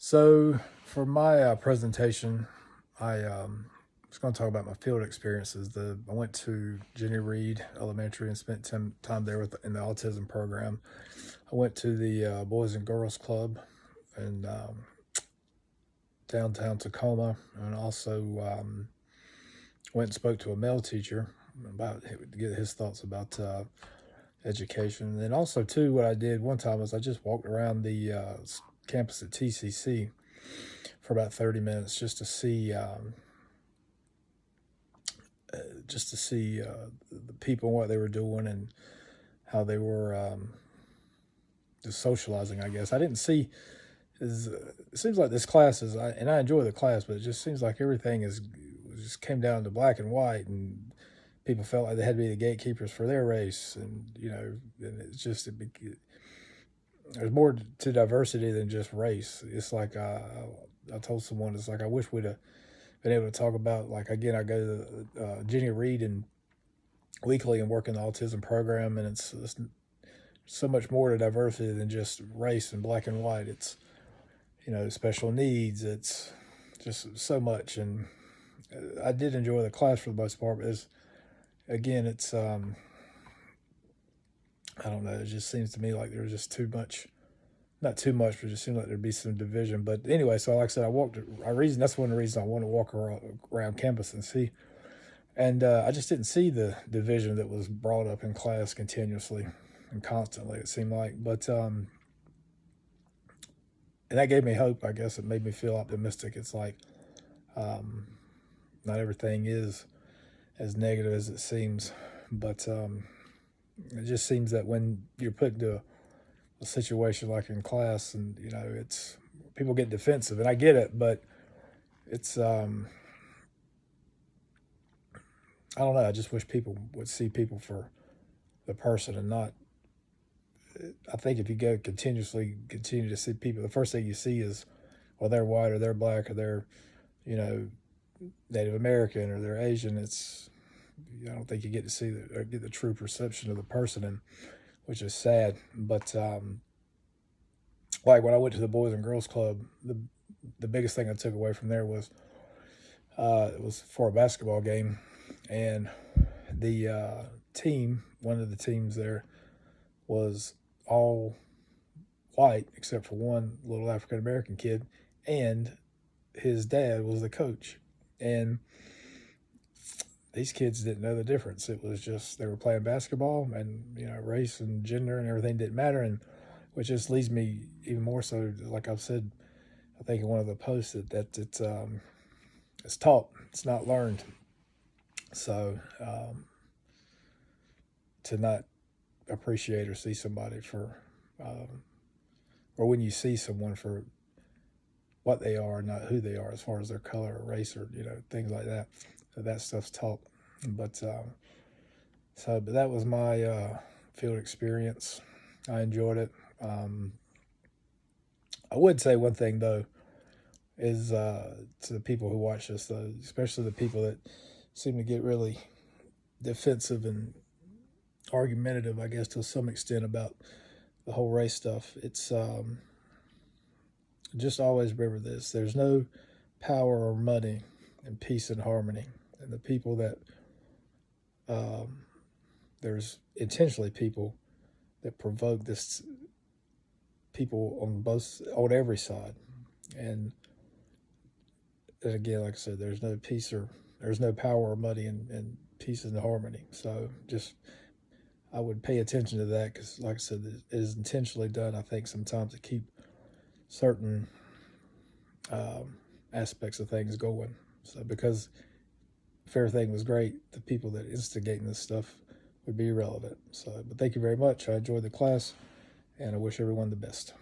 So for my presentation, I was going to talk about my field experiences. I went to Jenny Reed Elementary and spent time there in the autism program. I went to the Boys and Girls Club in downtown Tacoma, and also went and spoke to a male teacher about to get his thoughts about education. And then also too, what I did one time was I just walked around the campus at TCC for about 30 minutes just to see the people and what they were doing and how they were just socializing. I guess I didn't see. It seems like this class and I enjoy the class, but it just seems like everything just came down to black and white, and people felt like they had to be the gatekeepers for their race, and it's just there's more to diversity than just race. It's like I told someone, it's like I wish we'd have been able to talk about, like, again, I go to Jenny Reed and weekly and work in the autism program, and it's so much more to diversity than just race and black and white. It's special needs. It's just so much, and I did enjoy the class for the most part. But it's I don't know. It just seems to me like there was just too much. Not too much, but it just seemed like there'd be some division. But anyway, so like I said, that's one of the reasons I want to walk around campus and see. And I just didn't see the division that was brought up in class continuously and constantly, it seemed like. But and that gave me hope. I guess it made me feel optimistic. It's like not everything is as negative as it seems, but it just seems that when you're put into a situation like in class, and it's people get defensive, and I get it, but it's I don't know. I just wish people would see people for the person and not. I think if you continue to see people, the first thing you see is, well, they're white or they're black or they're, you know, Native American or they're Asian. I don't think you get to see or get the true perception of the person, and which is sad. But like when I went to the Boys and Girls Club, the biggest thing I took away from there was it was for a basketball game, and the one of the teams there, was all white except for one little African American kid, and his dad was the coach, and these kids didn't know the difference. It was just they were playing basketball, and race and gender and everything didn't matter, and which just leads me even more so, like I've said, I think in one of the posts, that it's taught, it's not learned. So to not appreciate or see somebody for, or when you see someone for what they are, not who they are, as far as their color or race or things like that. So that stuff's taught. But but that was my field experience. I enjoyed it. I would say one thing though is to the people who watch this, though, especially the people that seem to get really defensive and argumentative, I guess, to some extent, about the whole race stuff. It's just always remember this: there's no power or money in peace and harmony. And the people that there's intentionally people that provoke this, people on every side, and again, like I said, there's no power or money in peace and harmony. So just I would pay attention to that, because, like I said, it is intentionally done, I think, sometimes to keep certain aspects of things going. So because if everything was great, the people that instigating this stuff would be irrelevant. So, but thank you very much. I enjoyed the class, and I wish everyone the best.